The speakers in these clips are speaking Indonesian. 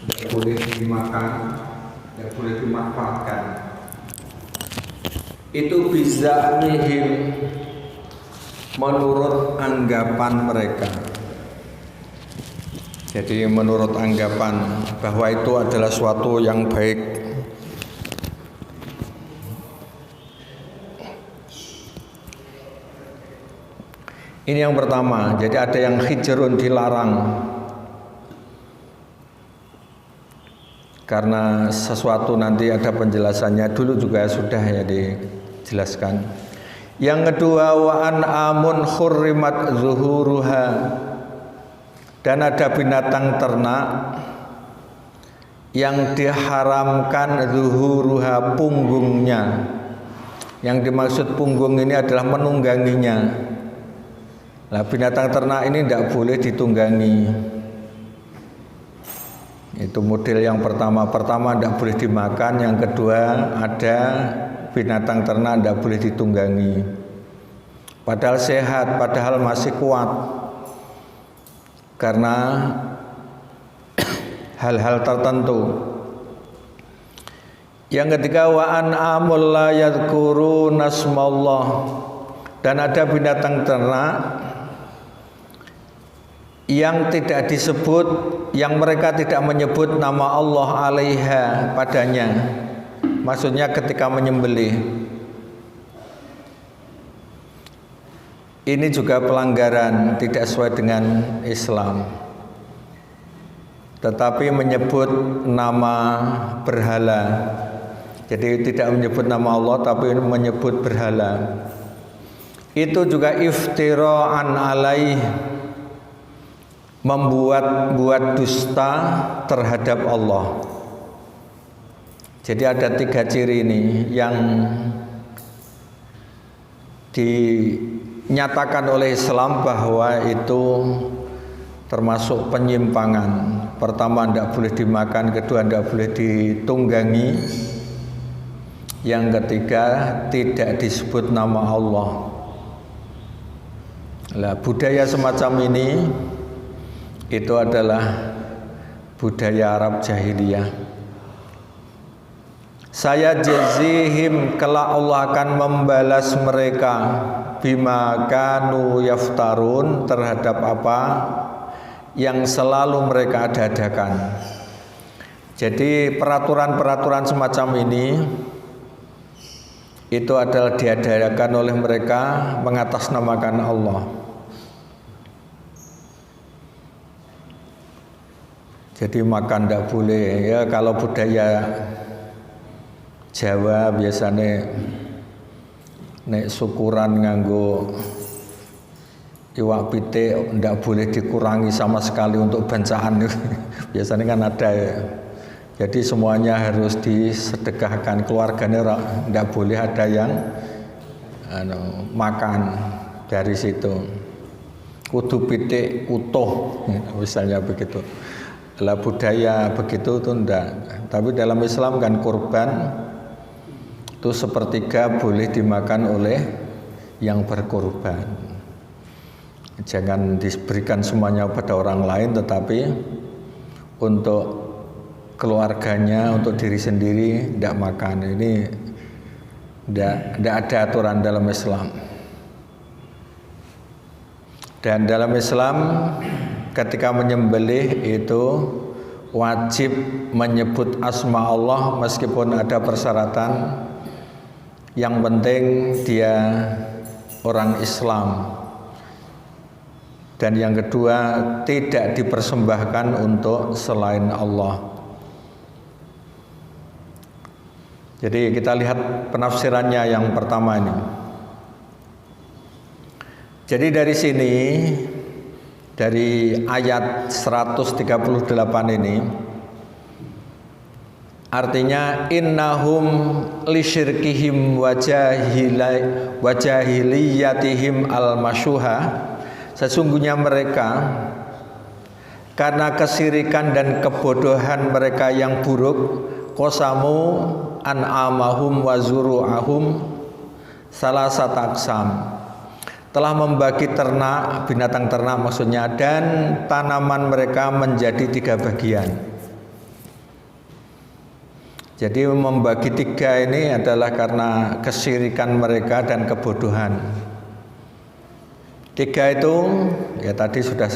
tidak boleh dimakan, tidak boleh dimanfaatkan. Itu bisa mihim, menurut anggapan mereka. Jadi menurut anggapan bahwa itu adalah suatu yang baik. Ini yang pertama. Jadi ada yang hijrun, dilarang karena sesuatu nanti ada penjelasannya. Dulu juga sudah ya dijelaskan. Yang kedua, wa an'amun khurrimat zuhuruha, dan ada binatang ternak yang diharamkan zuhuruha, punggungnya. Yang dimaksud punggung ini adalah menungganginya. Nah, binatang ternak ini tidak boleh ditunggangi. Itu model yang pertama. Pertama tidak boleh dimakan. Yang kedua, ada binatang ternak tidak boleh ditunggangi. Padahal sehat, padahal masih kuat. Karena hal-hal tertentu. Yang ketiga, wa an'amul la yadhkuruna nasmallah, dan ada binatang ternak yang tidak disebut, yang mereka tidak menyebut nama Allah alaiha, padanya. Maksudnya ketika menyembelih. Ini juga pelanggaran, tidak sesuai dengan Islam. Tetapi menyebut nama berhala. Jadi tidak menyebut nama Allah tapi menyebut berhala. Itu juga iftira'an alaih, membuat dusta terhadap Allah. Jadi ada 3 ciri ini yang dinyatakan oleh Islam bahwa itu termasuk penyimpangan. Pertama, tidak boleh dimakan. Kedua, tidak boleh ditunggangi. Yang ketiga, tidak disebut nama Allah. Nah, budaya semacam ini itu adalah budaya Arab jahiliyah. Saya jazihim, kelak Allah akan membalas mereka bima kanu yaftarun, terhadap apa yang selalu mereka adakan. Jadi peraturan-peraturan semacam ini itu adalah diadakan oleh mereka mengatasnamakan Allah. Jadi makan tidak boleh ya. Kalau budaya Jawa biasanya nek syukuran nganggo iwak pitik tidak boleh dikurangi sama sekali untuk bancaan. Biasanya kan ada ya. Jadi semuanya harus disedekahkan. Keluarganya tidak boleh ada yang makan dari situ. Kudu pitik utuh misalnya begitu. Lah budaya begitu itu enggak. Tapi dalam Islam kan kurban itu sepertiga boleh dimakan oleh yang berkurban. Jangan diberikan semuanya pada orang lain, tetapi untuk keluarganya, untuk diri sendiri tidak makan. Ini tidak ada aturan dalam Islam. Dan dalam Islam ketika menyembelih itu wajib menyebut asma Allah meskipun ada persyaratan. Yang penting dia orang Islam. Dan yang kedua, tidak dipersembahkan untuk selain Allah. Jadi kita lihat penafsirannya yang pertama ini. Jadi dari sini, dari ayat 138 ini, artinya innahum lisyirkihim wajahiliyatihim al-masyuha, sesungguhnya mereka karena kesirikan dan kebodohan mereka yang buruk, qasamu an'amahum wa zuru'ahum salasat aqsam, telah membagi ternak, binatang ternak maksudnya, dan tanaman mereka menjadi 3 bagian. Jadi membagi 3 ini adalah karena kesyirikan mereka dan kebodohan. 3 itu ya tadi sudah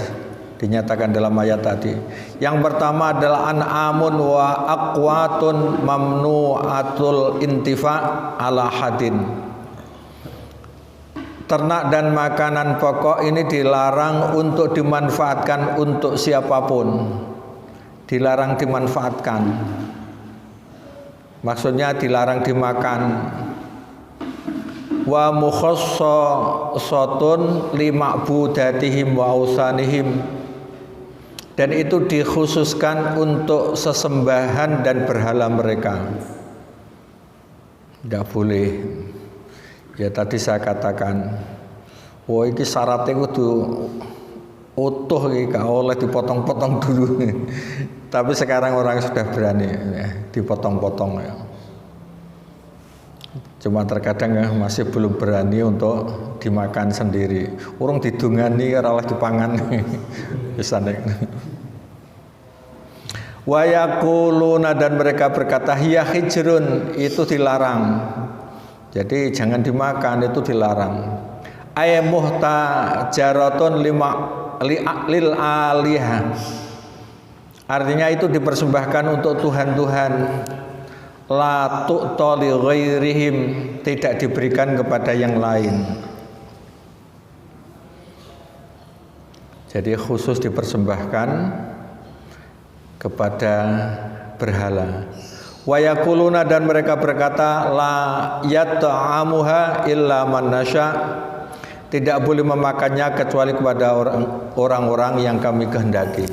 dinyatakan dalam ayat tadi. Yang pertama adalah an'amun wa aqwatun mamnu'atul intifa' ala hadin. Ternak dan makanan pokok ini dilarang untuk dimanfaatkan untuk siapapun. Dilarang dimanfaatkan. Maksudnya dilarang dimakan. Wa mukhassatun li ma'budatihim wa ausanihim. Dan itu dikhususkan untuk sesembahan dan berhala mereka. Tidak boleh. Ya tadi saya katakan, wah ini syaratnya kudu utuh, gak oleh dipotong-potong dulu. Tapi sekarang orang sudah berani ya, dipotong-potong ya. Cuma terkadang ya, masih belum berani untuk dimakan sendiri. Urung didungani ora oleh dipangan. Bisane. Wa yaquluna, dan mereka berkata hiya hijrun, itu dilarang. Jadi jangan dimakan, itu dilarang. Ay muhtajaratun lil alihah. Artinya itu dipersembahkan untuk Tuhan-Tuhan. La tu'ta li ghairihim, tidak diberikan kepada yang lain. Jadi khusus dipersembahkan kepada berhala. Wa yaquluna, dan mereka berkata la yat'amuha illa man nasya, tidak boleh memakannya kecuali kepada orang-orang yang kami kehendaki.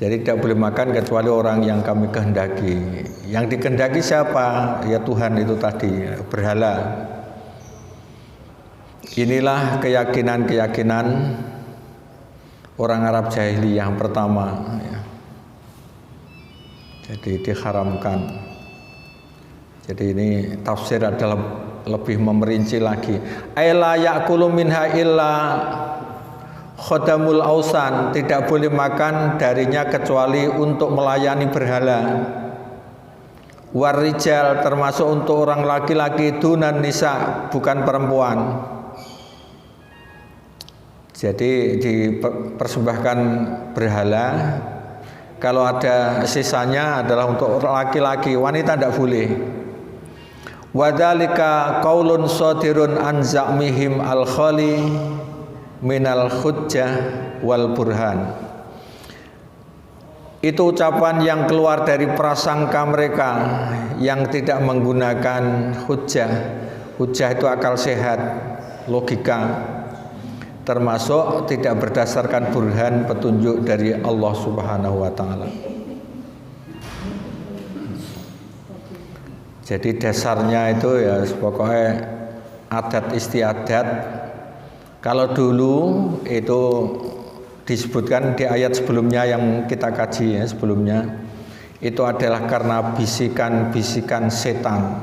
Jadi tidak boleh makan kecuali orang yang kami kehendaki. Yang dikehendaki siapa? Ya Tuhan itu tadi, berhala. Inilah keyakinan-keyakinan orang Arab jahiliyah yang pertama ya. Jadi diharamkan. Jadi ini tafsir adalah lebih memerinci lagi. Aila ya'kulu minha illa khodamul ausan, tidak boleh makan darinya kecuali untuk melayani berhala. Warijal, termasuk untuk orang laki-laki, dunan nisa, bukan perempuan. Jadi dipersembahkan berhala. Kalau ada sisanya adalah untuk laki-laki, wanita tidak boleh. Wadzalika qaulun shadirun an za'mihim al-khali minal hujjah wal burhan. Itu ucapan yang keluar dari prasangka mereka yang tidak menggunakan hujjah. Hujjah itu akal sehat, logika, termasuk tidak berdasarkan burhan, petunjuk dari Allah Subhanahu wa taala. Jadi dasarnya itu ya pokoknya adat istiadat. Kalau dulu itu disebutkan di ayat sebelumnya yang kita kaji ya sebelumnya, itu adalah karena bisikan-bisikan setan.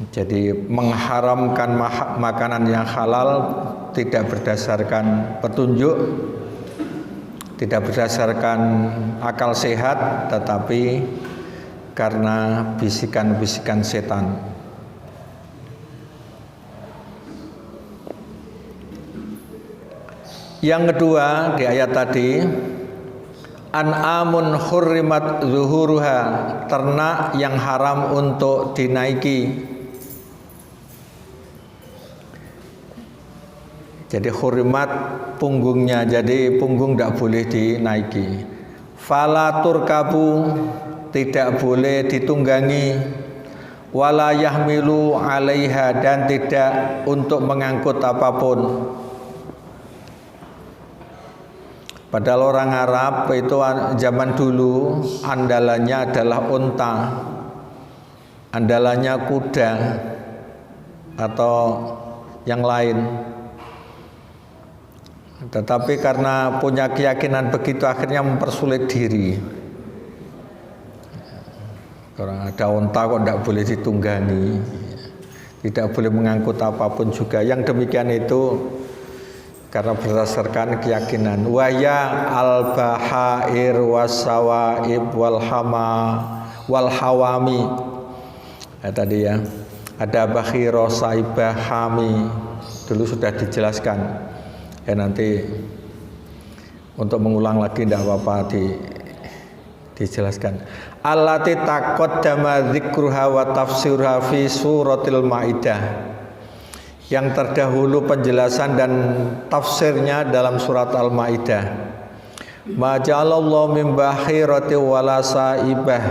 Jadi mengharamkan makanan yang halal tidak berdasarkan petunjuk, tidak berdasarkan akal sehat, tetapi karena bisikan-bisikan setan. Yang kedua di ayat tadi, an'amun hurrimat zuhuruha, ternak yang haram untuk dinaiki. Jadi hurrimat punggungnya, jadi punggung tidak boleh dinaiki. Fala turkabu, tidak boleh ditunggangi. Wala yahmilu alaiha, dan tidak untuk mengangkut apapun. Padahal orang Arab itu zaman dulu andalannya adalah unta, andalannya kuda atau yang lain. Tetapi karena punya keyakinan begitu akhirnya mempersulit diri. Orang ada unta kok tidak boleh ditunggangi, tidak boleh mengangkut apapun juga. Yang demikian itu karena berdasarkan keyakinan. Waya al-bahair wasawaib wal hawami. Tadi ya, ada bakhiro, saibah, hami. Dulu sudah dijelaskan. Ya nanti untuk mengulang lagi tidak apa-apa dijelaskan. Allati taqaddama dzikruha wa tafsiruha fi suratil Maidah. Yang terdahulu penjelasan dan tafsirnya dalam surat Al-Maidah. Ma ja'alallahu min bakhirati wala saibah.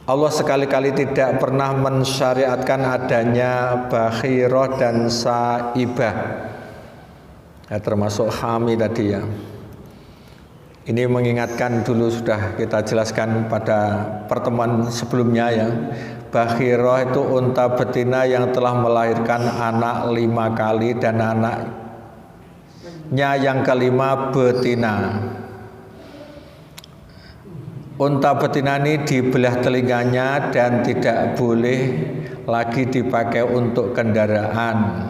Allah sekali-kali tidak pernah mensyariatkan adanya bakhirah dan saibah. Ya, termasuk hami tadi ya. Ini mengingatkan dulu sudah kita jelaskan pada pertemuan sebelumnya ya. Bakhirah itu unta betina yang telah melahirkan anak 5 kali dan anaknya yang kelima betina. Unta betina ini dibelah telinganya dan tidak boleh lagi dipakai untuk kendaraan.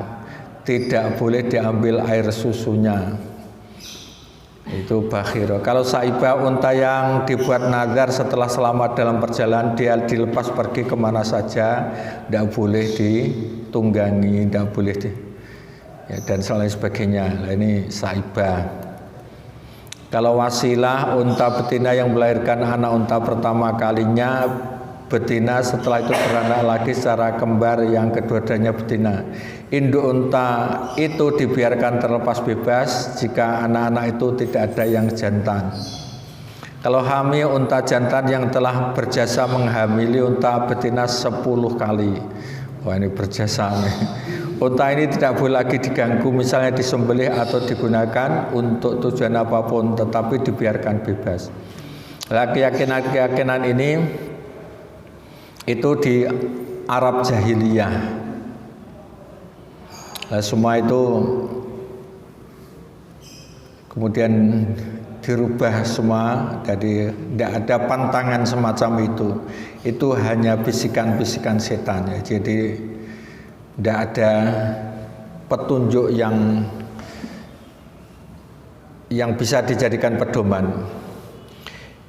Tidak boleh diambil air susunya. Itu bakhirah. Kalau saibah, unta yang dibuat nazar setelah selamat dalam perjalanan, dia dilepas pergi kemana saja, tidak boleh ditunggangi, tidak boleh ya, dan lain sebagainya. Nah, ini saibah. Kalau wasilah, unta betina yang melahirkan anak unta pertama kalinya betina, setelah itu beranak lagi secara kembar yang kedua-duanya betina. Induk unta itu dibiarkan terlepas bebas jika anak-anak itu tidak ada yang jantan. Kalau hamil, unta jantan yang telah berjasa menghamili unta betina 10 kali. Wah, ini berjasa nih. Unta ini tidak boleh lagi diganggu, misalnya disembelih atau digunakan untuk tujuan apapun, tetapi dibiarkan bebas. Nah, keyakinan ini itu di Arab jahiliyah. Nah, semua itu kemudian dirubah semua, jadi tidak ada pantangan semacam itu. Itu hanya bisikan-bisikan setan ya. Jadi tidak ada petunjuk yang bisa dijadikan pedoman.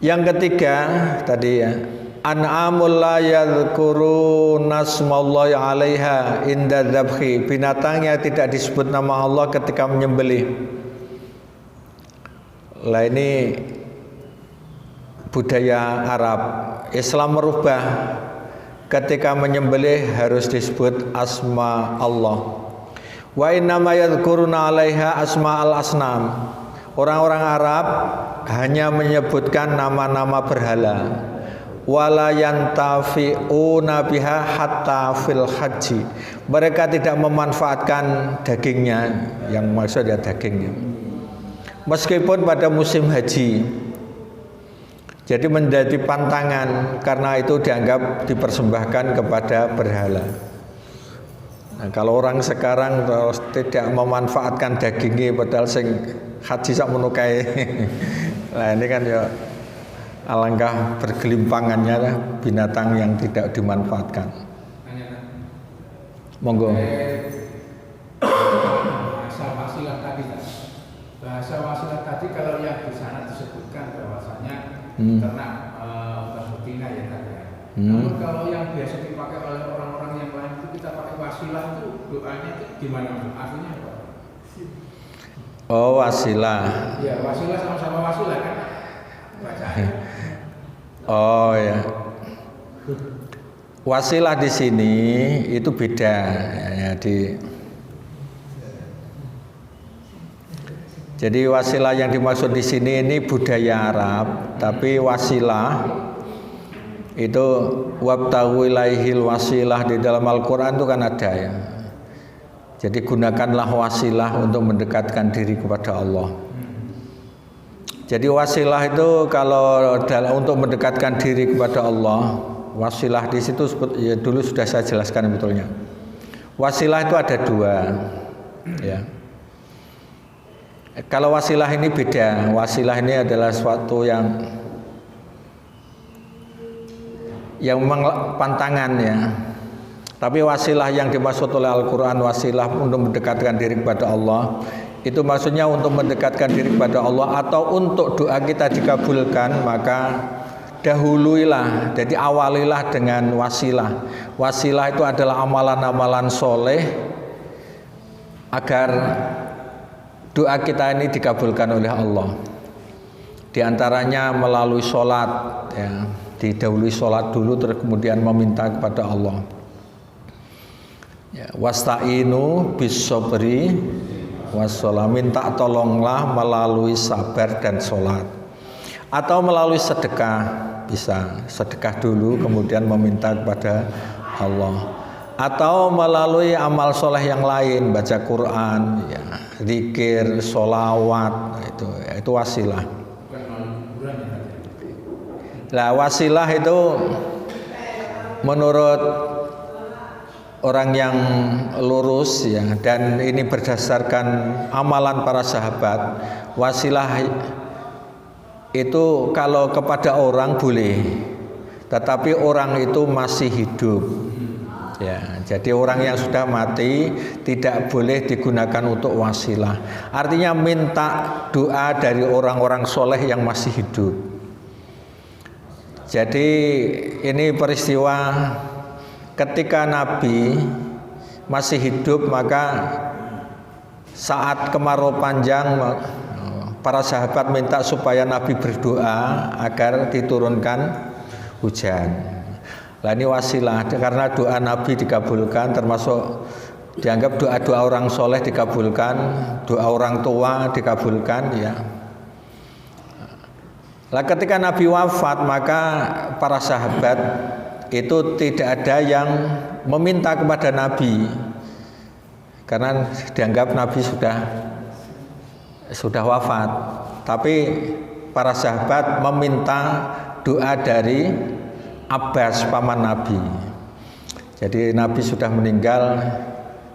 Yang ketiga tadi ya, an'amul la yadhkuruna nasmallahi 'alaiha inda dzabhi. Binatang yang tidak disebut nama Allah ketika menyembelih. Lah ini budaya Arab. Islam merubah, ketika menyembelih harus disebut asma Allah. Wa innama yadhkuruna 'alaiha asma al-asnam. Orang-orang Arab hanya menyebutkan nama-nama berhala. Wala yantafi'una biha hatta fil haji. Mereka tidak memanfaatkan dagingnya, yang maksudnya dagingnya, meskipun pada musim haji. Jadi menjadi pantangan karena itu dianggap dipersembahkan kepada berhala. Nah, kalau orang sekarang terus tidak memanfaatkan dagingnya padahal sing haji sak menukai. Nah, ini kan ya alangkah bergelimpangannya binatang yang tidak dimanfaatkan. Monggo. Bahasa wasilah tadi kalau yang di sana disebutkan bahwasanya ternak betina ya tadi. Namun kalau yang biasa dipakai oleh orang-orang yang lain itu kita pakai wasilah itu doanya itu gimana? Artinya apa? Oh, wasilah. Ya, wasilah sama-sama wasilah kan? Bacaan. Oh ya, wasilah di sini itu beda ya, jadi wasilah yang dimaksud di sini ini budaya Arab, tapi wasilah itu wabtaghu ilaihil wasilah di dalam Al-Quran itu kan ada ya. Jadi gunakanlah wasilah untuk mendekatkan diri kepada Allah. Jadi wasilah itu kalau untuk mendekatkan diri kepada Allah, wasilah di situ ya, dulu sudah saya jelaskan betulnya. Wasilah itu ada 2, ya. Kalau wasilah ini beda. Wasilah ini adalah suatu yang memang pantangan ya. Tapi wasilah yang dimaksud oleh Al-Quran, wasilah untuk mendekatkan diri kepada Allah, itu maksudnya untuk mendekatkan diri kepada Allah atau untuk doa kita dikabulkan, maka dahuluilah, jadi awalilah dengan wasilah. Wasilah itu adalah amalan-amalan soleh agar doa kita ini dikabulkan oleh Allah. Di antaranya melalui sholat, ya, didahului sholat dulu terus kemudian meminta kepada Allah. Ya, wasta'inu bis-sabri wassalam, minta tolonglah melalui sabar dan sholat, atau melalui sedekah, bisa sedekah dulu kemudian meminta kepada Allah, atau melalui amal soleh yang lain, baca Quran, ya, zikir, sholawat, itu wasilah. Nah, wasilah itu menurut orang yang lurus, ya, dan ini berdasarkan amalan para sahabat, wasilah itu kalau kepada orang boleh, tetapi orang itu masih hidup, ya, jadi orang yang sudah mati tidak boleh digunakan untuk wasilah. Artinya minta doa dari orang-orang soleh yang masih hidup. Jadi ini peristiwa ketika Nabi masih hidup, maka saat kemarau panjang para sahabat minta supaya Nabi berdoa agar diturunkan hujan. Nah, ini wasilah karena doa Nabi dikabulkan, termasuk dianggap doa-doa orang soleh dikabulkan, doa orang tua dikabulkan, ya. Nah, ketika Nabi wafat, maka para sahabat itu tidak ada yang meminta kepada Nabi karena dianggap Nabi sudah wafat. Tapi para sahabat meminta doa dari Abbas, paman Nabi. Jadi Nabi sudah meninggal,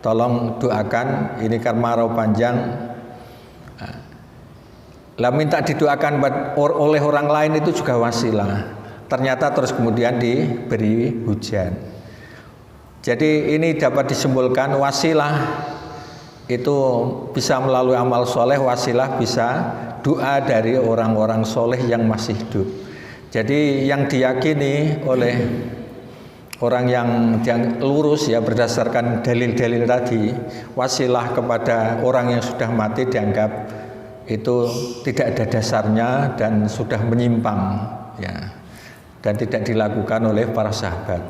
tolong doakan, ini kan kemarau panjang. Lah, minta didoakan oleh orang lain itu juga wasilah. Ternyata terus kemudian diberi hujan. Jadi ini dapat disimpulkan wasilah itu bisa melalui amal soleh, wasilah bisa doa dari orang-orang soleh yang masih hidup. Jadi yang diyakini oleh orang yang lurus, ya, berdasarkan dalil-dalil tadi, wasilah kepada orang yang sudah mati dianggap itu tidak ada dasarnya dan sudah menyimpang, ya, dan tidak dilakukan oleh para sahabat.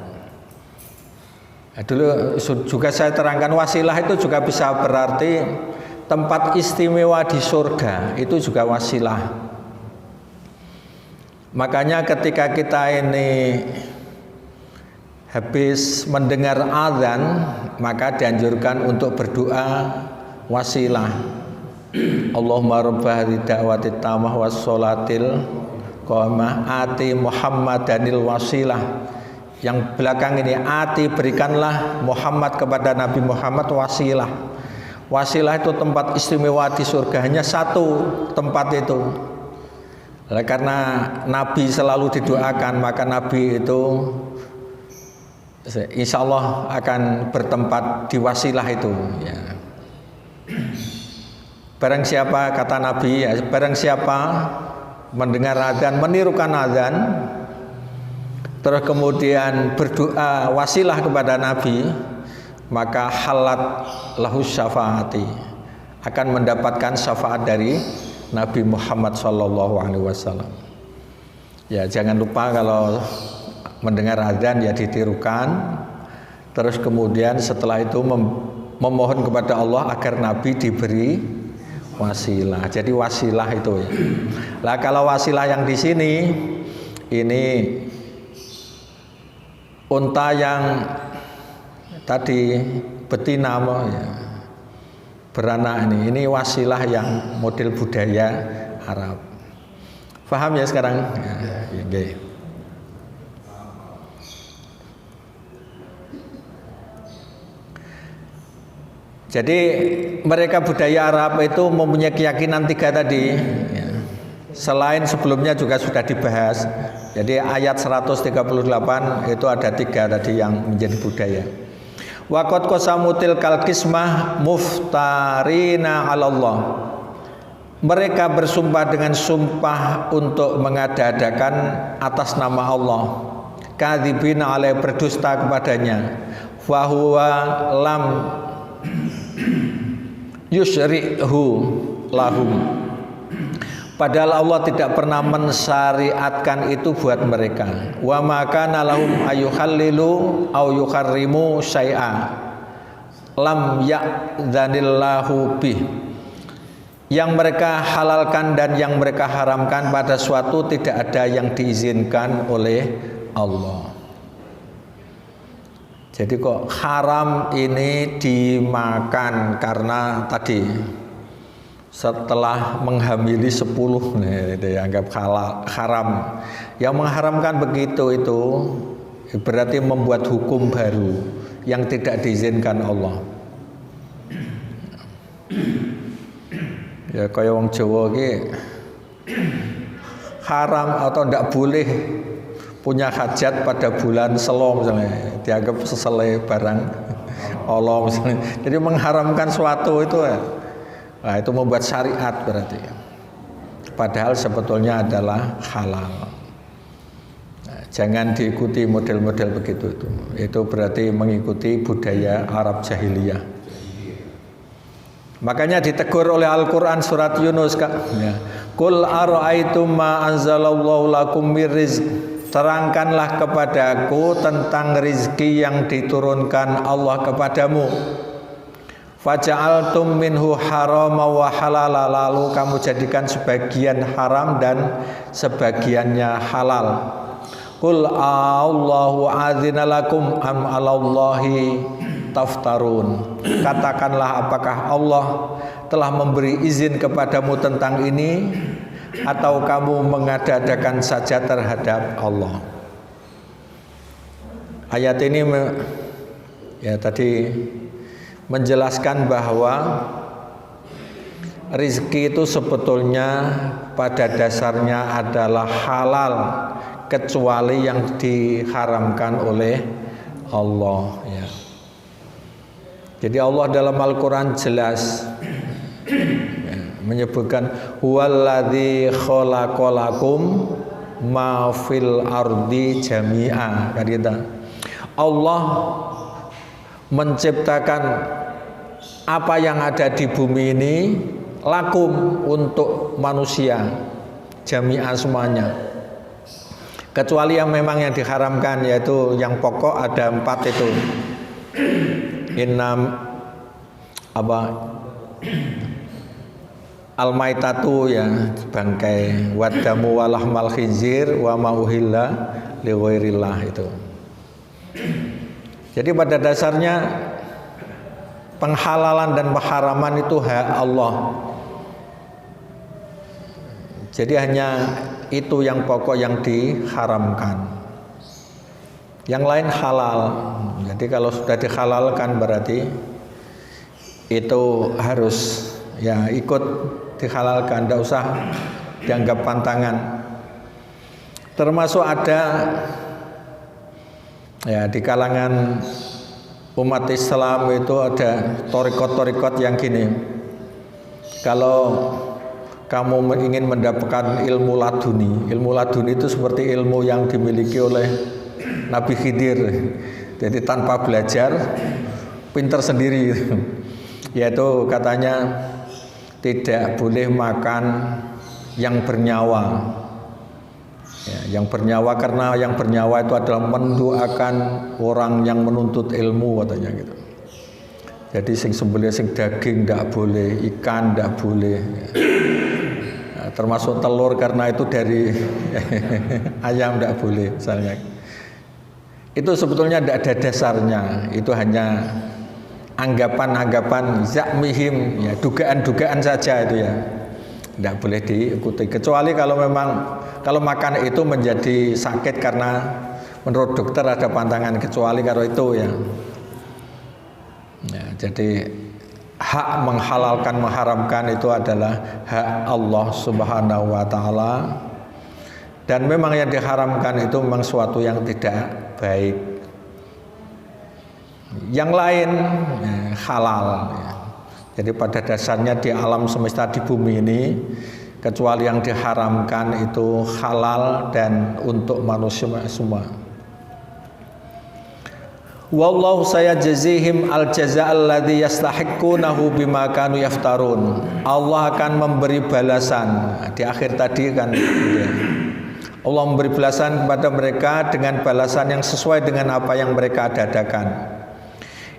Nah, dulu juga saya terangkan wasilah itu juga bisa berarti tempat istimewa di surga, itu juga wasilah. Makanya ketika kita ini habis mendengar azan, maka dianjurkan untuk berdoa wasilah. Allahumma rabbah da'watit tamah was sholatil qamah ati Muhammadanil wasilah. Yang belakang ini, ati berikanlah Muhammad kepada Nabi Muhammad wasilah. Wasilah itu tempat istimewa di surga, hanya satu tempat itu. Karena Nabi selalu didoakan, maka Nabi itu insya Allah akan bertempat di wasilah itu, ya. Barang siapa, kata Nabi, ya, barang siapa mendengar azan, menirukan azan, terus kemudian berdoa wasilah kepada Nabi, maka halat lahu syafaati, akan mendapatkan syafaat dari Nabi Muhammad SAW. Ya, jangan lupa kalau mendengar azan ya ditirukan, terus kemudian setelah itu memohon kepada Allah agar Nabi diberi wasilah. Jadi wasilah itu, ya. Lah, kalau wasilah yang di sini ini unta yang tadi betina, ya, beranak ini wasilah yang model budaya Arab. Paham ya sekarang? Ya, okay. Jadi mereka budaya Arab itu mempunyai keyakinan tiga tadi, ya. Selain sebelumnya juga sudah dibahas. Jadi ayat 138 itu ada tiga tadi yang menjadi budaya. Wa qad qasamutil kalkismah muftarina 'ala Allah. Mereka bersumpah dengan sumpah untuk mengada-adakan atas nama Allah, kadzibina alaihi, berdusta kepadanya. Fa huwa lam yusyri'hu lahum, padahal Allah tidak pernah mensyariatkan itu buat mereka. Wa ma kana lahum ayuhallilu au yuharrimu syai'a lam ya'dzanillahu bih, yang mereka halalkan dan yang mereka haramkan pada suatu tidak ada yang diizinkan oleh Allah. Jadi kok haram ini dimakan karena tadi setelah menghamili 10 dianggap haram. Yang mengharamkan begitu itu berarti membuat hukum baru yang tidak diizinkan Allah. Ya kaya wong Jawa ki haram atau ndak boleh punya hajat pada bulan Selo misalnya, dianggap sesele barang Allah misalnya. Jadi mengharamkan suatu itu nah, itu membuat syariat berarti. Padahal sebetulnya adalah halal. Nah, jangan diikuti model-model begitu itu. Itu berarti mengikuti budaya Arab jahiliyah. Makanya ditegur oleh Al-Qur'an surat Yunus ya. Qul ara'aitum ma anzalallahu lakum mir rizq. Terangkanlah kepadaku tentang rizki yang diturunkan Allah kepadamu. Faja'altum minhu harama wa halala, lalu kamu jadikan sebagian haram dan sebagiannya halal. Qul Allahu adzina lakum am 'alallahi taftarun. Katakanlah, apakah Allah telah memberi izin kepadamu tentang ini, atau kamu mengada-adakan saja terhadap Allah? Ayat ini ya tadi menjelaskan bahwa rizki itu sebetulnya pada dasarnya adalah halal kecuali yang diharamkan oleh Allah ya. Jadi Allah dalam Al-Qur'an jelas menyebutkan huwallazi khalaqalakum ma fil ardi jami'a. Allah menciptakan apa yang ada di bumi ini lakum, untuk manusia jami'a semuanya, kecuali yang memang yang diharamkan, yaitu yang pokok ada 4 itu. Innam al-maitatu ya bangkai, wadamu walahmal khinzir wa ma uhilla li ghairillah itu. Jadi pada dasarnya penghalalan dan pengharaman itu hak Allah. Jadi hanya itu yang pokok yang diharamkan. Yang lain halal. Jadi kalau sudah dihalalkan berarti itu harus ya ikut dihalalkan, tidak usah dianggap pantangan. Termasuk ada ya di kalangan umat Islam itu ada torikot-torikot yang gini, kalau kamu ingin mendapatkan ilmu laduni itu seperti ilmu yang dimiliki oleh Nabi Khidir, jadi tanpa belajar pintar sendiri, yaitu katanya tidak boleh makan yang bernyawa ya, yang bernyawa, karena yang bernyawa itu adalah mendoakan orang yang menuntut ilmu katanya gitu. Jadi sing sembelih sing daging tidak boleh, ikan tidak boleh ya. Nah, termasuk telur karena itu dari ayam tidak boleh misalnya. Itu sebetulnya tidak ada dasarnya, itu hanya anggapan-anggapan zakmihim ya, dugaan-dugaan saja itu ya, tidak boleh diikuti, kecuali kalau memang kalau makan itu menjadi sakit karena menurut dokter ada pantangan, kecuali kalau itu ya. Ya jadi hak menghalalkan mengharamkan itu adalah hak Allah Subhanahu wa taala, dan memang yang diharamkan itu memang suatu yang tidak baik. Yang lain halal. Jadi pada dasarnya di alam semesta di bumi ini kecuali yang diharamkan itu halal dan untuk manusia semua. Wallahu sayajzihim al-jaza'al ladzi yastahiqunahu bima kanu yaftarun. Allah akan memberi balasan. Di akhir tadi kan Allah memberi balasan kepada mereka dengan balasan yang sesuai dengan apa yang mereka dadakan.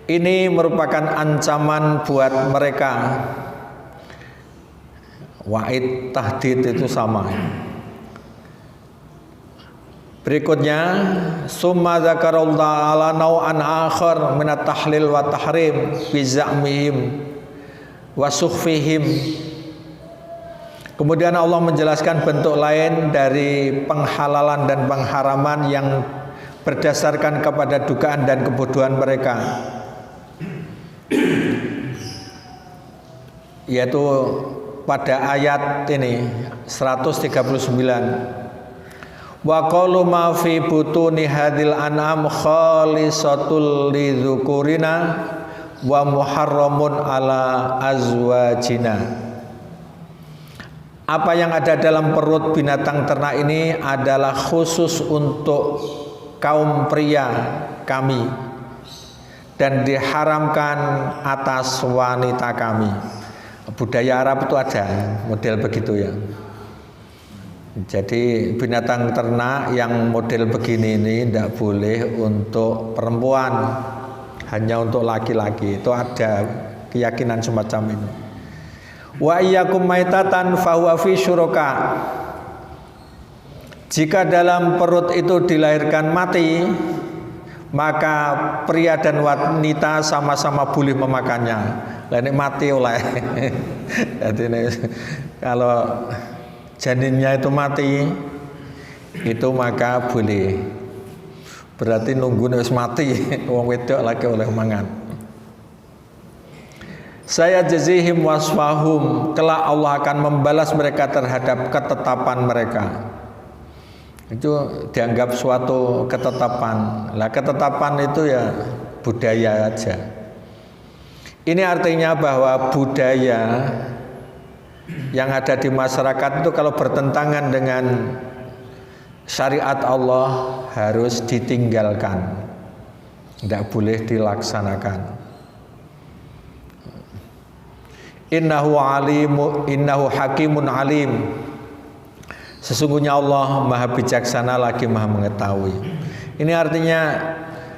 Ini merupakan ancaman buat mereka. Wa'id tahdid itu sama. Berikutnya, summa dzakarallahu ta'ala nau'an akhar min at-tahlil wa tahrim bi za'mihim wa sukhfihim. Kemudian Allah menjelaskan bentuk lain dari penghalalan dan pengharaman yang berdasarkan kepada dugaan dan kebodohan mereka, yaitu pada ayat ini 139. Wa qalu ma fi butuni hadhil an'am khalisatul lidzukurina wa muharramun ala azwajina. Apa yang ada dalam perut binatang ternak ini adalah khusus untuk kaum pria kami dan diharamkan atas wanita kami. Budaya Arab itu ada model begitu ya. Jadi binatang ternak yang model begini ini tidak boleh untuk perempuan, hanya untuk laki-laki. Itu ada keyakinan semacam ini. Wa iyyakum maitatan fahuwa fi syuraka. Jika dalam perut itu dilahirkan mati, maka pria dan wanita sama-sama boleh memakannya. Lah ini mati oleh. Jadi ini, kalau janinnya itu mati, itu maka boleh. Berarti nunggu wis mati, wong wedok lagi oleh mangan. Saya jazihim wasfahum, kelak Allah akan membalas mereka terhadap ketetapan mereka. Itu dianggap suatu ketetapan. Lah ketetapan itu ya budaya aja. Ini artinya bahwa budaya yang ada di masyarakat itu kalau bertentangan dengan syariat Allah harus ditinggalkan, tidak boleh dilaksanakan. Innahu hakimun alim. Sesungguhnya Allah maha bijaksana lagi maha mengetahui. Ini artinya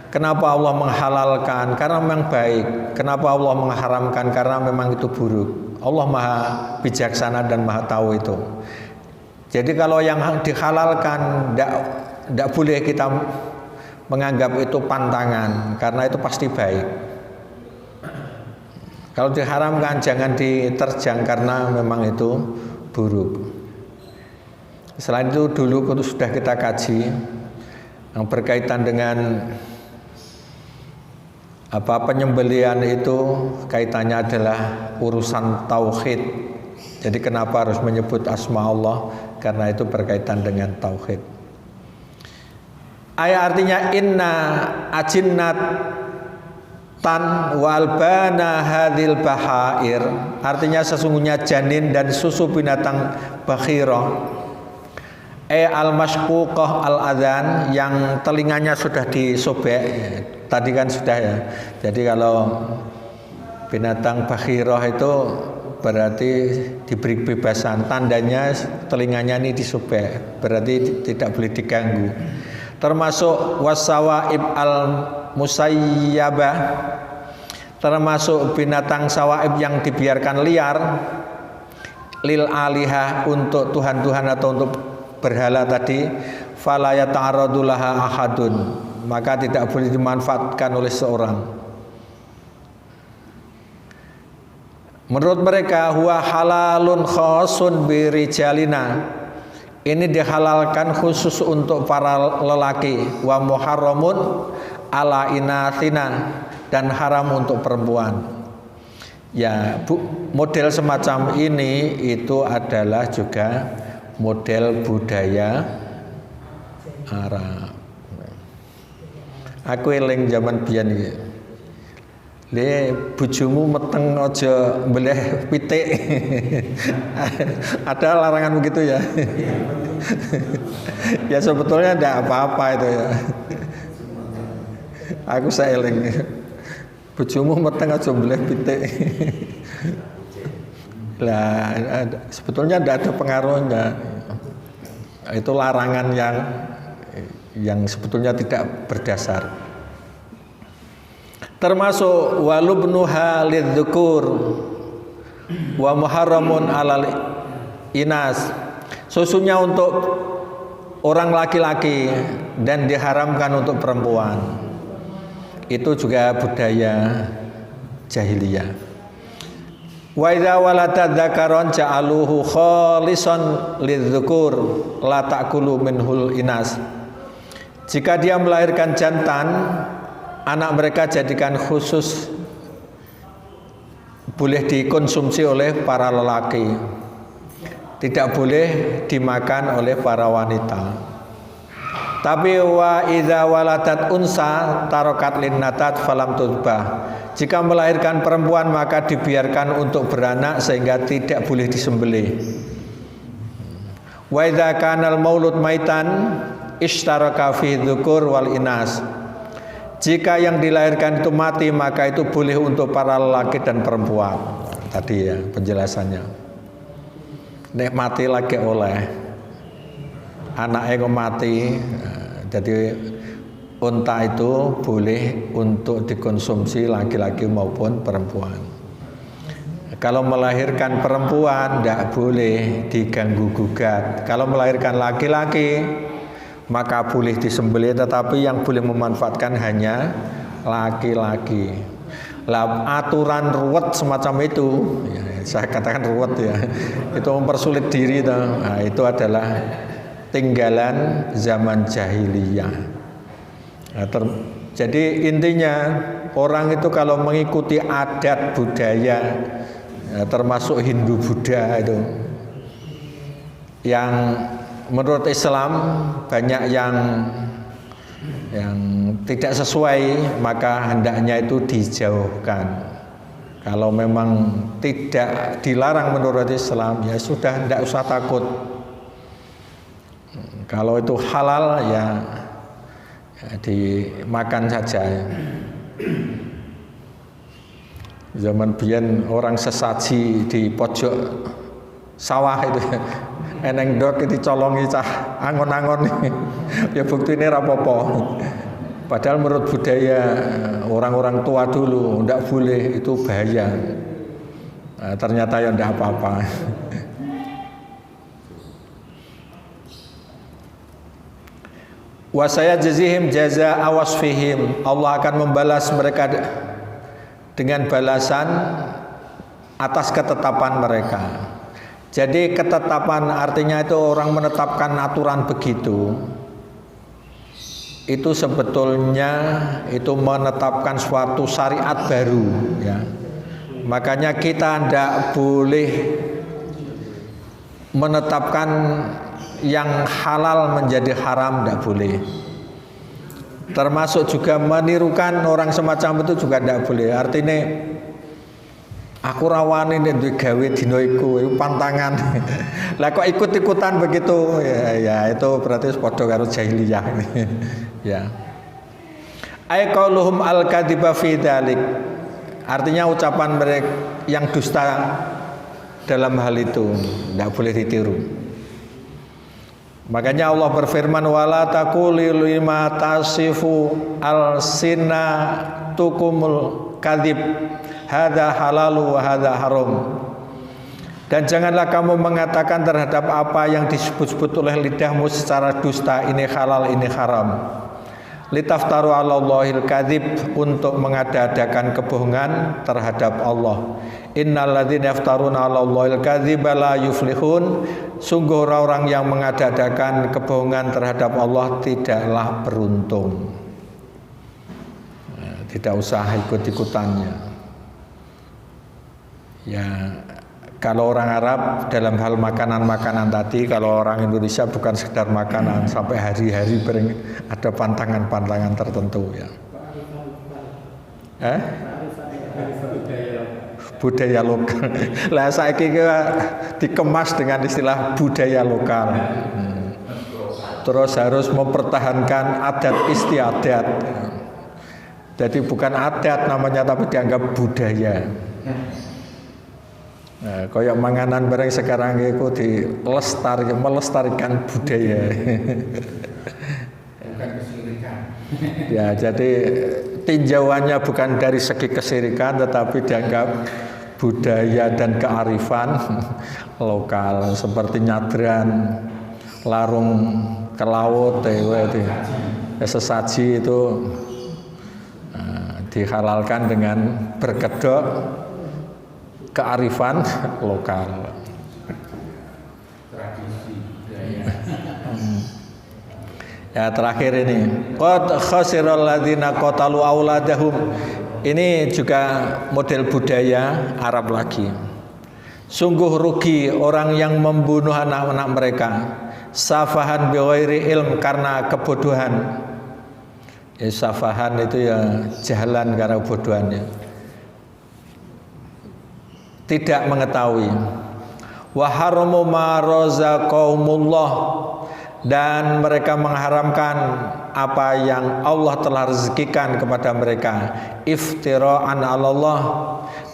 kenapa Allah menghalalkan? Karena memang baik. Kenapa Allah mengharamkan? Karena memang itu buruk. Allah maha bijaksana dan maha tahu itu. Jadi kalau yang dihalalkan tidak boleh kita menganggap itu pantangan, karena itu pasti baik. Kalau diharamkan jangan diterjang karena memang itu buruk. Selain itu dulu itu sudah kita kaji yang berkaitan dengan penyembelihan itu kaitannya adalah urusan tauhid. Jadi kenapa harus menyebut asma Allah? Karena itu berkaitan dengan tauhid. Ayat artinya inna ajinnat tan walbana hadil bahair, artinya sesungguhnya janin dan susu binatang bakhirah al-mashquqah al-adhan, yang telinganya sudah disobek. Tadi kan sudah ya. Jadi kalau binatang bakhirah itu berarti diberi kebebasan, tandanya telinganya ini disobek, berarti tidak boleh diganggu. Termasuk wasawaib al-musayyabah, termasuk binatang sawaib yang dibiarkan liar lil alihah, untuk tuhan-tuhan atau untuk berhala tadi, fala yata'arradu laha ahadun, maka tidak boleh dimanfaatkan oleh seorang. Menurut mereka huwa halalun khasun birijalina, ini dihalalkan khusus untuk para lelaki, wa muharramun ala inathina, dan haram untuk perempuan. Ya, model semacam ini itu adalah juga model budaya Arab. Aku eling zaman biyen iki. Le bojomu meteng aja mbeleh pitik. Ada larangan begitu ya? Ya sebetulnya tidak apa-apa itu ya. Aku saeling. Bojomu meteng aja mbeleh pitik. Lah sebetulnya tidak ada pengaruhnya. Itu larangan yang sebetulnya tidak berdasar. Termasuk walubnuha lidzukur wa muharramun alal inas, susunya untuk orang laki-laki dan diharamkan untuk perempuan. Itu juga budaya jahiliyah. Wa idza waladat dzakaron ja'aluhu khalisan lidzukur la ta'kulu minhul inas. Jika dia melahirkan jantan, anak mereka jadikan khusus boleh dikonsumsi oleh para lelaki, tidak boleh dimakan oleh para wanita. Tapi wa idza waladat unsa tarokat linnatat falam tudbah. Jika melahirkan perempuan maka dibiarkan untuk beranak sehingga tidak boleh disembelih. Wa idza kanal maulud maitan ishtaraka fi dzukur wal inas. Jika yang dilahirkan itu mati maka itu boleh untuk para lelaki dan perempuan. Tadi ya penjelasannya. Nek mati lagi oleh anaknya kok mati, jadi unta itu boleh untuk dikonsumsi laki-laki maupun perempuan. Kalau melahirkan perempuan tidak boleh diganggu gugat. Kalau melahirkan laki-laki maka boleh disembelih, tetapi yang boleh memanfaatkan hanya laki-laki. Lah aturan ruwet semacam itu, ya, saya katakan ruwet ya, itu mempersulit diri. Nah, itu adalah tinggalan zaman jahiliyah. Nah, jadi intinya orang itu kalau mengikuti adat budaya, ya, termasuk Hindu Buddha itu, yang menurut Islam banyak yang tidak sesuai, maka hendaknya itu dijauhkan. Kalau memang tidak dilarang menurut Islam, ya sudah, tidak usah takut. Kalau itu halal ya dimakan saja. Zaman biyen orang sesaji di pojok sawah itu, eneng dok dicolongi cah angon-angon. Ya bukti ini rapopo. Padahal menurut budaya orang-orang tua dulu tidak boleh, itu bahaya. Nah, ternyata ya tidak apa-apa. Wa sayajzihim jazaa wasfihim. Allah akan membalas mereka dengan balasan atas ketetapan mereka. Jadi ketetapan artinya itu orang menetapkan aturan begitu. Itu sebetulnya itu menetapkan suatu syariat baru, ya. Makanya kita tidak boleh menetapkan yang halal menjadi haram, tidak boleh. Termasuk juga menirukan orang semacam itu juga tidak boleh. Artinya aku rawani nek duwe gawe dina iku pantangan. Lah kok ikut-ikutan begitu, ya itu berarti padha karo jahiliyah. Ya. Ai qauluhum al-kadziba fi dzalik. Artinya ucapan mereka yang dusta dalam hal itu tidak boleh ditiru. Makanya Allah berfirman wala taqulu lima tasifu al-sinatukumul kadzib hadza halalu wa hadza haram. Dan janganlah kamu mengatakan terhadap apa yang disebut-sebut oleh lidahmu secara dusta, ini halal, ini haram. Litaftaru 'alallahil kadzib, untuk mengada-adakan kebohongan terhadap Allah. Innalladzina yaftaruna 'alallahil kadziba la yuflihun. Sungguh orang-orang yang mengada-adakan kebohongan terhadap Allah tidaklah beruntung. Nah, tidak usah ikut-ikutannya. Ya, kalau orang Arab dalam hal makanan-makanan tadi, kalau orang Indonesia bukan sekedar makanan, sampai hari-hari ada pantangan-pantangan tertentu ya. budaya lokal. Lah saiki dikemas dengan istilah budaya lokal. Terus harus mempertahankan adat istiadat. Jadi bukan adat namanya tapi dianggap budaya. Nah, kayak manganan bareng sekarang itu melestarikan budaya. Bukan kesirikan. Ya, jadi tinjauannya bukan dari segi kesirikan tetapi dianggap budaya dan kearifan lokal seperti nyadran, larung ke laut, sesaji itu dihalalkan dengan berkedok kearifan lokal. Ya terakhir ini qad khasiral ladzina qatalu auladahum. Ini juga model budaya Arab lagi. Sungguh rugi orang yang membunuh anak-anak mereka safahan bighairi ilm, karena kebodohan. Ya, safahan itu ya jahalan karena kebodohannya. Tidak mengetahui. Wa haramu ma razaqahumullah, dan mereka mengharamkan apa yang Allah telah rezekikan kepada mereka, iftira'an 'ala Allah,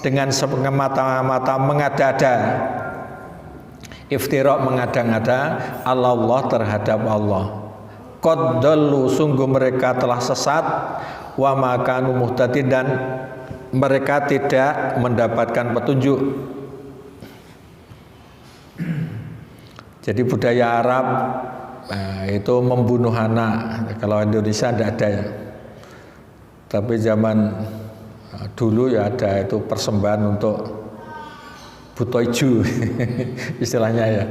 dengan semata-mata mengada-ada. Iftira' mengada-ngada Allah terhadap Allah. Qad dallu, sungguh mereka telah sesat, wa ma kanu muhtadin, dan mereka tidak mendapatkan petunjuk. Jadi budaya Arab itu membunuh anak. Kalau Indonesia tidak ada ya. Tapi zaman dulu ya ada, itu persembahan untuk butoiju istilahnya ya.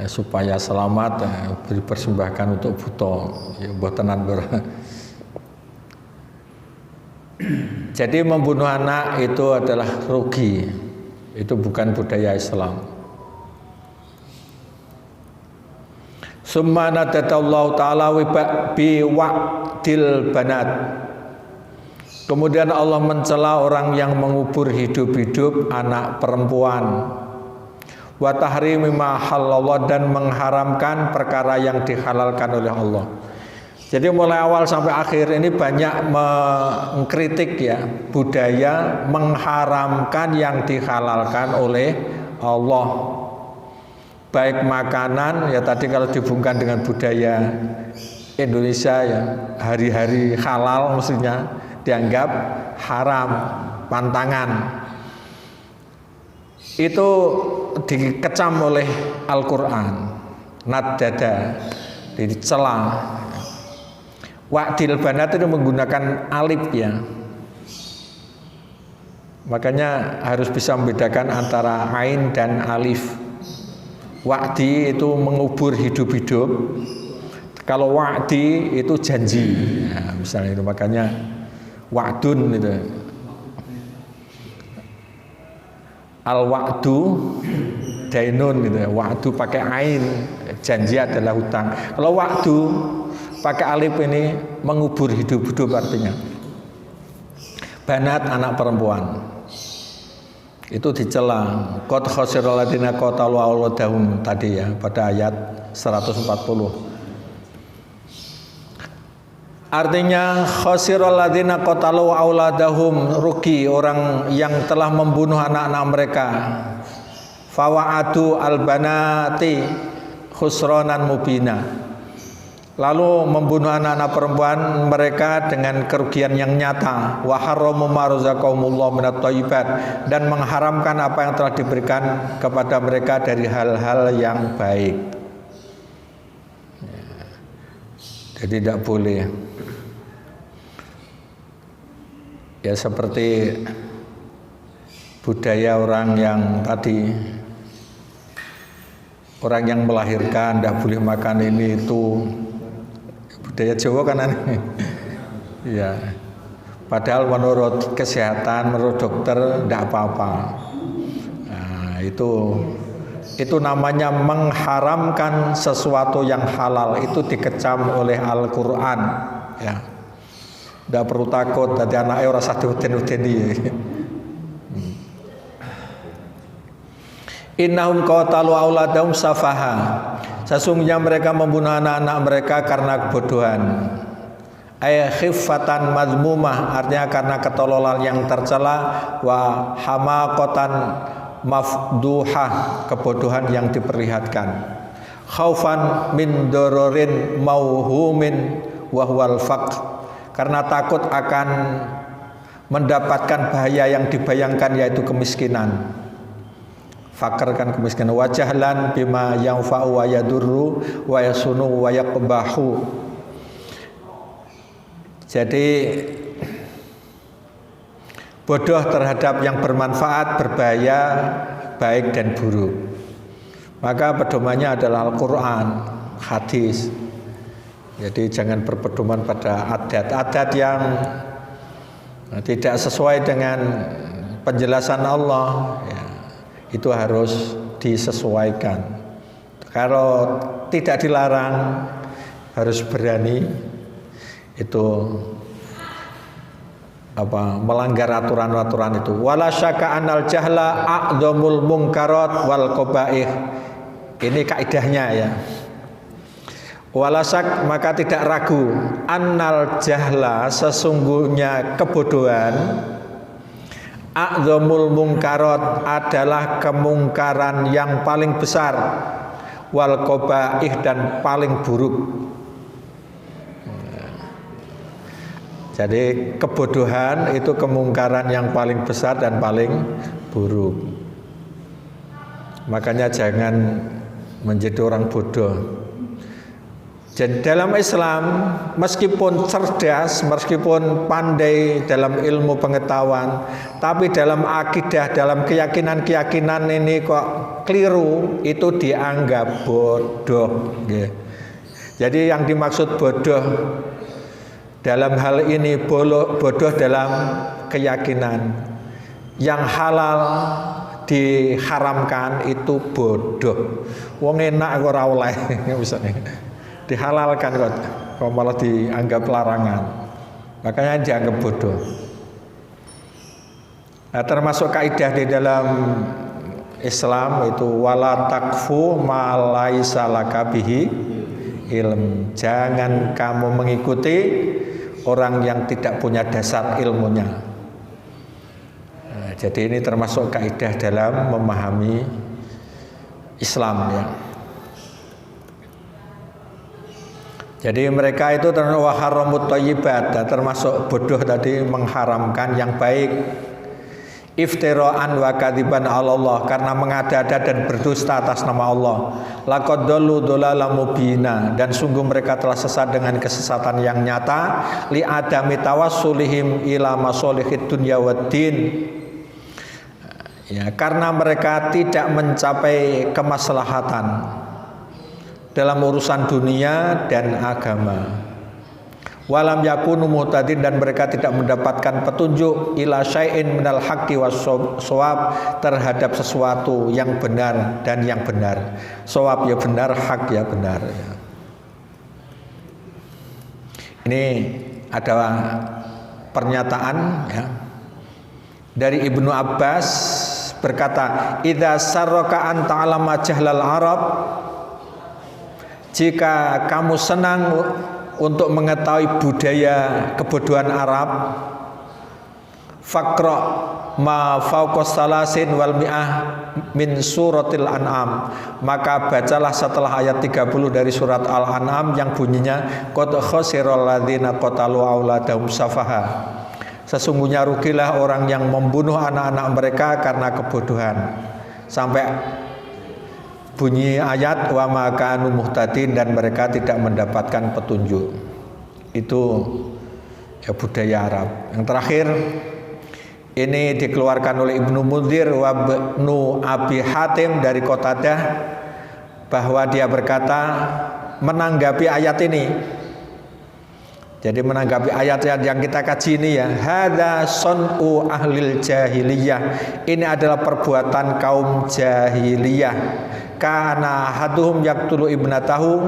Supaya selamat dipersembahkan untuk buto ya, buat tenan ber. Jadi membunuh anak itu adalah rugi. Itu bukan budaya Islam. Summa nadatallahu ta'ala bi wa'dil banat. Kemudian Allah mencela orang yang mengubur hidup-hidup anak perempuan. Wa tahrimi ma halallah, dan mengharamkan perkara yang dihalalkan oleh Allah. Jadi mulai awal sampai akhir ini banyak mengkritik ya budaya mengharamkan yang dihalalkan oleh Allah. Baik makanan ya, tadi kalau dihubungkan dengan budaya Indonesia ya, hari-hari halal mestinya dianggap haram, pantangan. Itu dikecam oleh Al-Qur'an, naddada, dicela. Wa'dil banat itu menggunakan alif ya. Makanya harus bisa membedakan antara ain dan alif. Wa'di itu mengubur hidup-hidup. Kalau wa'di itu janji. Nah, misalnya itu, makanya wa'dun itu. Al-wa'du dainun gitu. Wa'du pakai ain, janji adalah hutang. Kalau wa'du pakai alif ini mengubur hidup-hidup artinya. Banat anak perempuan. Itu dicela. Qad khasiral ladzina qatalu auladahum tadi ya, pada ayat 140. Artinya khasiral ladzina qatalu auladahum, rugi orang yang telah membunuh anak-anak mereka. Fawa'atu albanati khusranan mubina. Lalu membunuh anak-anak perempuan mereka dengan kerugian yang nyata. Wa harramu ma razaqahumullah minat thayyibat, dan mengharamkan apa yang telah diberikan kepada mereka dari hal-hal yang baik. Jadi tidak boleh. Ya seperti budaya orang yang tadi, orang yang melahirkan tidak boleh makan ini itu. Budaya Jawa kan aneh. Ya. Padahal menurut kesehatan, menurut dokter tidak apa-apa. Nah, itu namanya mengharamkan sesuatu yang halal, itu dikecam oleh Al-Qur'an ya. Ndak perlu takut dadi anake ora usah diuden-udeni. Innahum qatalu auladahum safaha. Sesungguhnya mereka membunuh anak-anak mereka karena kebodohan. Ay khiffatan madmumah, artinya karena ketololan yang tercela, wa hamaqatan mafduhah, kebodohan yang diperlihatkan. Khaufan min dororin mauhumin wa huwal faqr, karena takut akan mendapatkan bahaya yang dibayangkan, yaitu kemiskinan. Fakir kan kemiskinan. Wa jahlan bima yanfa'u wa yadurru wa yasunu wa yaqbahu. Jadi bodoh terhadap yang bermanfaat, berbahaya, baik dan buruk. Maka pedomannya adalah Al-Quran, hadis. Jadi jangan berpedoman pada adat-adat yang tidak sesuai dengan penjelasan Allah, ya, itu harus disesuaikan. Kalau tidak dilarang, harus berani itu melanggar aturan-aturan itu. Wala syaka anal jahla a'dhamul munkarat wal qabaih. Ini kaidahnya ya. Walasak, maka tidak ragu, annal jahla, sesungguhnya kebodohan, a'dhamul munkarat, adalah kemungkaran yang paling besar, wal qabaih, dan paling buruk. Jadi kebodohan itu kemungkaran yang paling besar dan paling buruk. Makanya jangan menjadi orang bodoh. Jadi dalam Islam, meskipun cerdas, meskipun pandai dalam ilmu pengetahuan, tapi dalam akidah, dalam keyakinan-keyakinan ini kok keliru, itu dianggap bodoh. Jadi yang dimaksud bodoh dalam hal ini, bodoh dalam keyakinan. Yang halal diharamkan itu bodoh. Wong enak ora oleh misalnya. Dihalalkan kok malah dianggap larangan, makanya dianggap bodoh. Nah, termasuk kaidah di dalam Islam itu wala takfu ma laisa laka bihi ilm. Jangan kamu mengikuti orang yang tidak punya dasar ilmunya. Nah, jadi ini termasuk kaidah dalam memahami Islam ya. Jadi mereka itu termasuk haramut thayyibat, termasuk bodoh tadi mengharamkan yang baik. Iftira'an wa kadziban 'ala Allah, karena mengada-ada dan berdusta atas nama Allah. Laqad dallu dhalalan mubina, dan sungguh mereka telah sesat dengan kesesatan yang nyata. Li adami tawassulihim ila masolihid dunya waddin. Ya, karena mereka tidak mencapai kemaslahatan dalam urusan dunia dan agama. Walam yakunu muhtadin, dan mereka tidak mendapatkan petunjuk ila syai'in minal haqqi was shawab, terhadap sesuatu yang benar dan yang benar. Shawab ya benar, hak ya benar. Ini ada pernyataan ya dari Ibnu Abbas berkata, idza sarraka an ta'lama jahlal arab, jika kamu senang untuk mengetahui budaya kebodohan Arab, faqra ma fawqas salasin wal mi'ah min suratil an'am, maka bacalah setelah ayat 30 dari surat Al-An'am yang bunyinya qad khasiral ladzina qatalu auladahum safaha, sesungguhnya rugilah orang yang membunuh anak-anak mereka karena kebodohan, sampai bunyi ayat wa ma kanu muhtadin, dan mereka tidak mendapatkan petunjuk. Itu ya budaya Arab. Yang terakhir ini dikeluarkan oleh Ibnu Munzir wa Ibnu Abi Hatim dari Qatadah, bahwa dia berkata menanggapi ayat ini. Jadi menanggapi ayat-ayat yang kita kaji ini ya, hadza sun'u ahlil jahiliyah, ini adalah perbuatan kaum jahiliyah. Kana haduhum yaqtulu ibnatahu,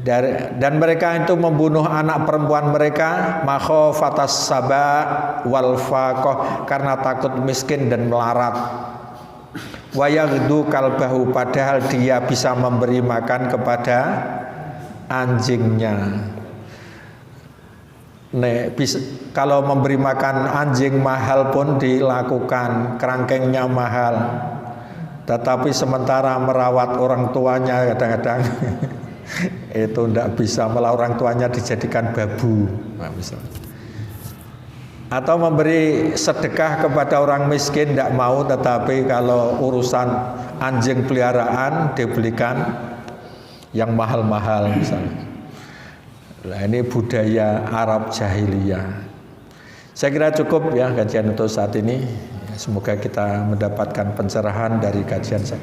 Dan mereka itu membunuh anak perempuan mereka makhofatas saba wal faqah, karena takut miskin dan melarat. Wa yaghdu kalbahu, padahal dia bisa memberi makan kepada anjingnya. Kalau memberi makan anjing mahal pun dilakukan, kerangkengnya mahal. Tetapi sementara merawat orang tuanya kadang-kadang itu tidak bisa, malah orang tuanya dijadikan babu. Nah, atau memberi sedekah kepada orang miskin tidak mau, tetapi kalau urusan anjing peliharaan dibelikan yang mahal-mahal misalnya. Nah, ini budaya Arab jahiliyah. Saya kira cukup ya kajian untuk saat ini. Semoga kita mendapatkan pencerahan dari kajian saya.